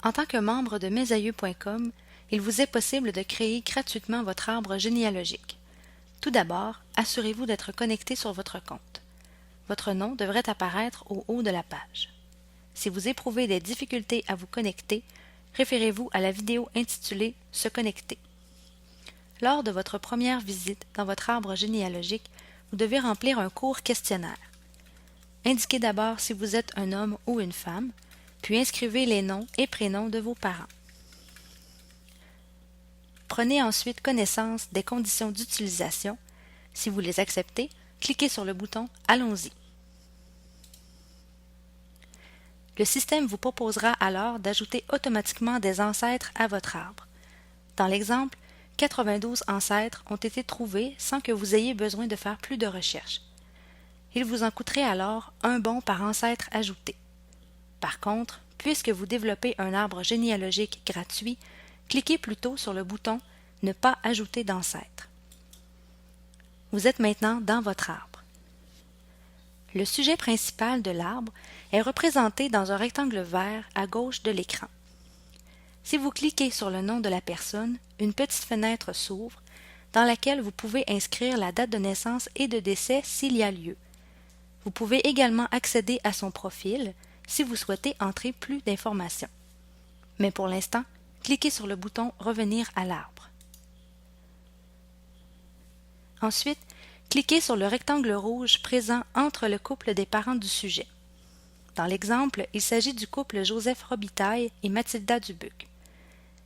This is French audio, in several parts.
En tant que membre de mesaïeux.com, il vous est possible de créer gratuitement votre arbre généalogique. Tout d'abord, assurez-vous d'être connecté sur votre compte. Votre nom devrait apparaître au haut de la page. Si vous éprouvez des difficultés à vous connecter, référez-vous à la vidéo intitulée « Se connecter ». Lors de votre première visite dans votre arbre généalogique, vous devez remplir un court questionnaire. Indiquez d'abord si vous êtes un homme ou une femme, puis inscrivez les noms et prénoms de vos parents. Prenez ensuite connaissance des conditions d'utilisation. Si vous les acceptez, cliquez sur le bouton « Allons-y ». Le système vous proposera alors d'ajouter automatiquement des ancêtres à votre arbre. Dans l'exemple, 92 ancêtres ont été trouvés sans que vous ayez besoin de faire plus de recherches. Il vous en coûterait alors un bon par ancêtre ajouté. Par contre, puisque vous développez un arbre généalogique gratuit, cliquez plutôt sur le bouton « Ne pas ajouter d'ancêtres ». Vous êtes maintenant dans votre arbre. Le sujet principal de l'arbre est représenté dans un rectangle vert à gauche de l'écran. Si vous cliquez sur le nom de la personne, une petite fenêtre s'ouvre dans laquelle vous pouvez inscrire la date de naissance et de décès s'il y a lieu. Vous pouvez également accéder à son profil si vous souhaitez entrer plus d'informations. Mais pour l'instant, cliquez sur le bouton « Revenir à l'arbre ». Ensuite, cliquez sur le rectangle rouge présent entre le couple des parents du sujet. Dans l'exemple, il s'agit du couple Joseph Robitaille et Mathilda Dubuc.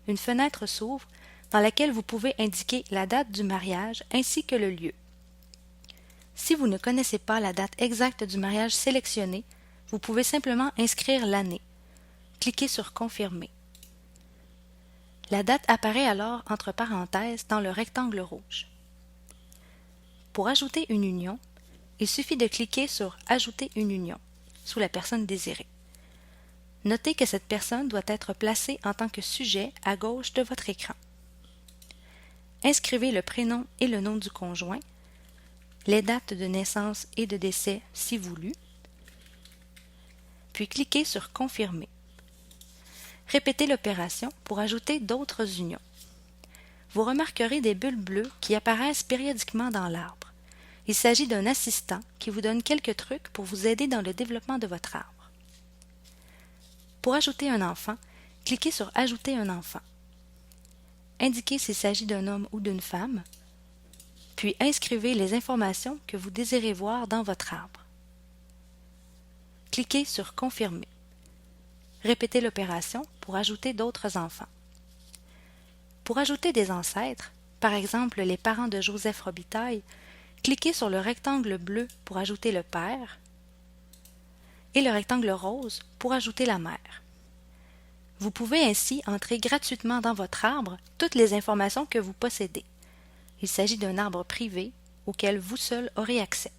Une fenêtre s'ouvre dans laquelle vous pouvez indiquer la date du mariage ainsi que le lieu. Si vous ne connaissez pas la date exacte du mariage sélectionné, vous pouvez simplement inscrire l'année. Cliquez sur « Confirmer ». La date apparaît alors entre parenthèses dans le rectangle rouge. Pour ajouter une union, il suffit de cliquer sur « Ajouter une union » sous la personne désirée. Notez que cette personne doit être placée en tant que sujet à gauche de votre écran. Inscrivez le prénom et le nom du conjoint, les dates de naissance et de décès si voulu, puis cliquez sur « Confirmer ». Répétez l'opération pour ajouter d'autres unions. Vous remarquerez des bulles bleues qui apparaissent périodiquement dans l'arbre. Il s'agit d'un assistant qui vous donne quelques trucs pour vous aider dans le développement de votre arbre. Pour ajouter un enfant, cliquez sur « Ajouter un enfant ». Indiquez s'il s'agit d'un homme ou d'une femme, puis inscrivez les informations que vous désirez voir dans votre arbre. Cliquez sur « Confirmer ». Répétez l'opération pour ajouter d'autres enfants. Pour ajouter des ancêtres, par exemple les parents de Joseph Robitaille, cliquez sur le rectangle bleu pour ajouter le père et le rectangle rose pour ajouter la mère. Vous pouvez ainsi entrer gratuitement dans votre arbre toutes les informations que vous possédez. Il s'agit d'un arbre privé auquel vous seul aurez accès.